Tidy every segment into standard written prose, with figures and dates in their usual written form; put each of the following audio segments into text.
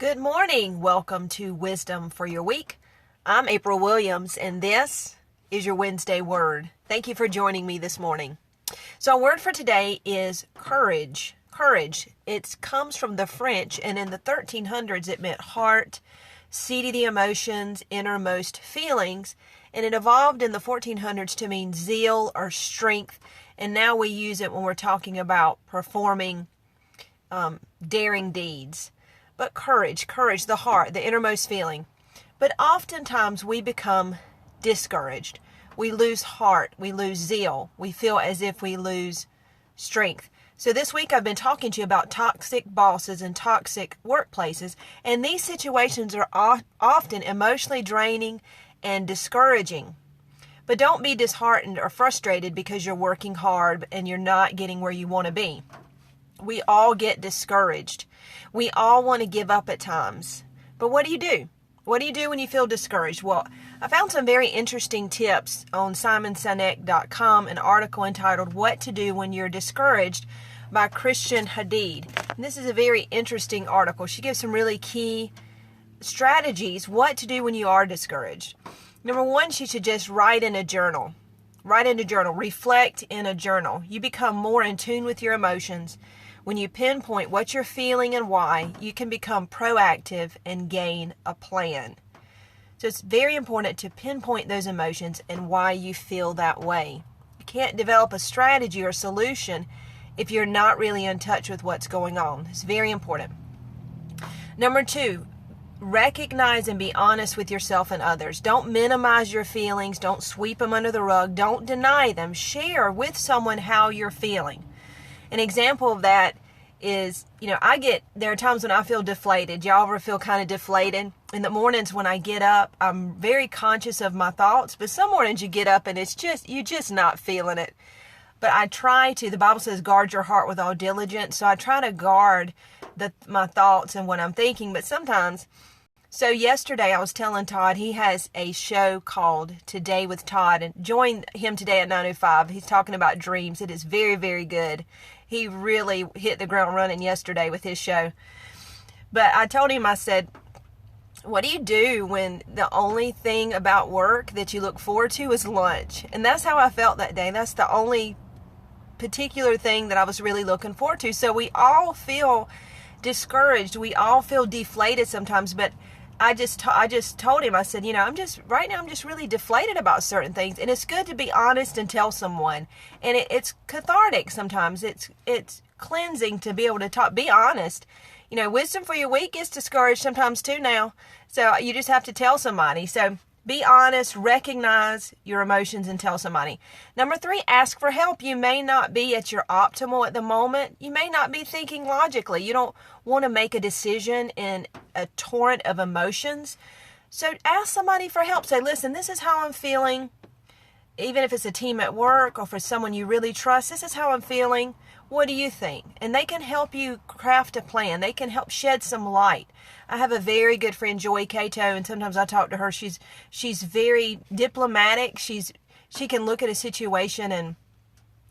Good morning. Welcome to Wisdom for Your Week. I'm April Williams, and this is your Wednesday word. Thank you for joining me this morning. So our word for today is courage. Courage. It comes from the French, and in the 1300s it meant heart, seat of the emotions, innermost feelings, and it evolved in the 1400s to mean zeal or strength, and now we use it when we're talking about performing daring deeds. But courage, the heart, the innermost feeling. But oftentimes we become discouraged. We lose heart, we lose zeal. We feel as if we lose strength. So this week I've been talking to you about toxic bosses and toxic workplaces. And these situations are often emotionally draining and discouraging. But don't be disheartened or frustrated because you're working hard and you're not getting where you want to be. We all get discouraged. We all want to give up at times. But what do you do? What do you do when you feel discouraged? Well, I found some very interesting tips on SimonSinek.com, an article entitled What to Do When You're Discouraged by Christian Hadid. And this is a very interesting article. She gives some really key strategies, what to do when you are discouraged. Number one, she suggests write in a journal. Write in a journal. Reflect in a journal. You become more in tune with your emotions. When you pinpoint what you're feeling and why, you can become proactive and gain a plan. So it's very important to pinpoint those emotions and why you feel that way. You can't develop a strategy or solution if you're not really in touch with what's going on. It's very important. Number two, recognize and be honest with yourself and others. Don't minimize your feelings. Don't sweep them under the rug. Don't deny them. Share with someone how you're feeling. An example of that is, there are times when I feel deflated. Y'all ever feel kind of deflated? In the mornings when I get up, I'm very conscious of my thoughts, but some mornings you get up and you're just not feeling it. But I try to, the Bible says, guard your heart with all diligence. So I try to guard my thoughts and what I'm thinking, but sometimes. So yesterday I was telling Todd he has a show called Today with Todd, and join him today at 9:05. He's talking about dreams. It is very, very good. He really hit the ground running yesterday with his show. But I told him, I said, what do you do when the only thing about work that you look forward to is lunch? And that's how I felt that day. That's the only particular thing that I was really looking forward to. So we all feel discouraged. We all feel deflated sometimes, but I just told him, I said, right now I'm just really deflated about certain things, and it's good to be honest and tell someone, and it's cathartic sometimes. It's cleansing to be able to be honest. Wisdom for your week gets discouraged sometimes too now, so you just have to tell somebody. So be honest, recognize your emotions, and tell somebody. Number three, ask for help. You may not be at your optimal at the moment. You may not be thinking logically. You don't want to make a decision in a torrent of emotions. So ask somebody for help. Say, listen, this is how I'm feeling. Even if it's a team at work or for someone you really trust, this is how I'm feeling. What do you think? And they can help you craft a plan. They can help shed some light. I have a very good friend, Joy Cato, and sometimes I talk to her. She's very diplomatic. She can look at a situation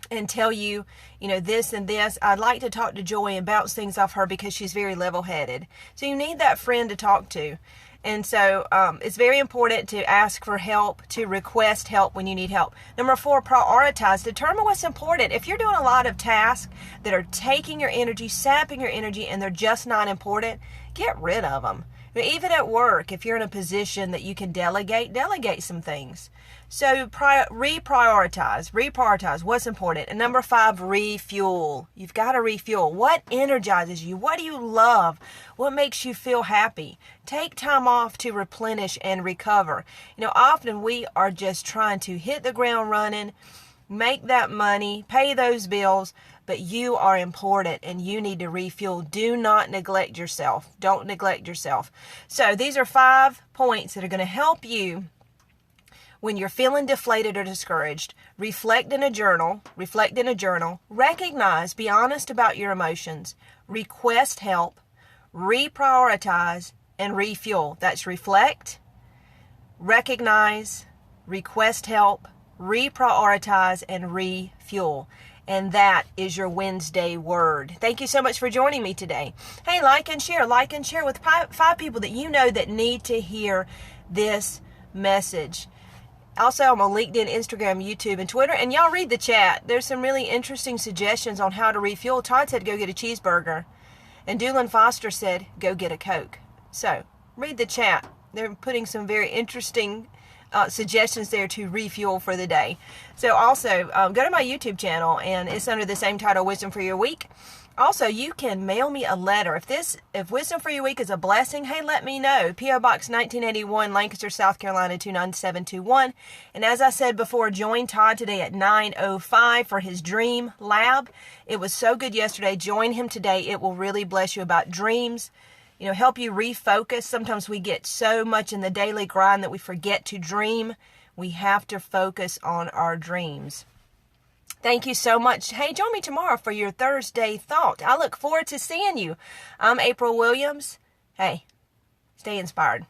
and tell you, this and this. I'd like to talk to Joy and bounce things off her because she's very level-headed. So you need that friend to talk to. And so it's very important to ask for help, to request help when you need help. Number four, prioritize. Determine what's important. If you're doing a lot of tasks that are taking your energy, sapping your energy, and they're just not important, get rid of them. Even at work, if you're in a position that you can delegate some things. So reprioritize what's important. And number five, refuel. You've got to refuel. What energizes you? What do you love? What makes you feel happy? Take time off to replenish and recover. Often we are just trying to hit the ground running, make that money, pay those bills, but you are important and you need to refuel. Do not neglect yourself. Don't neglect yourself. So these are 5 points that are going to help you when you're feeling deflated or discouraged. Reflect in a journal. Recognize, be honest about your emotions. Request help. Reprioritize and refuel. That's reflect, recognize, request help, reprioritize, and refuel. And that is your Wednesday word. Thank you so much for joining me today. Hey, like and share with five people that you know that need to hear this message. Also, I'm on LinkedIn, Instagram, YouTube, and Twitter. And y'all read the chat. There's some really interesting suggestions on how to refuel. Todd said, go get a cheeseburger. And Doolin Foster said, go get a Coke. So, read the chat. They're putting some very interesting suggestions there to refuel for the day. So also, go to my YouTube channel, and it's under the same title, Wisdom for Your Week. Also, you can mail me a letter. If Wisdom for Your Week is a blessing, hey, let me know. P.O. Box 1981, Lancaster, South Carolina, 29721. And as I said before, join Todd today at 9:05 for his Dream Lab. It was so good yesterday. Join him today. It will really bless you about dreams. Help you refocus. Sometimes we get so much in the daily grind that we forget to dream. We have to focus on our dreams. Thank you so much. Hey, join me tomorrow for your Thursday Thought. I look forward to seeing you. I'm April Williams. Hey, stay inspired.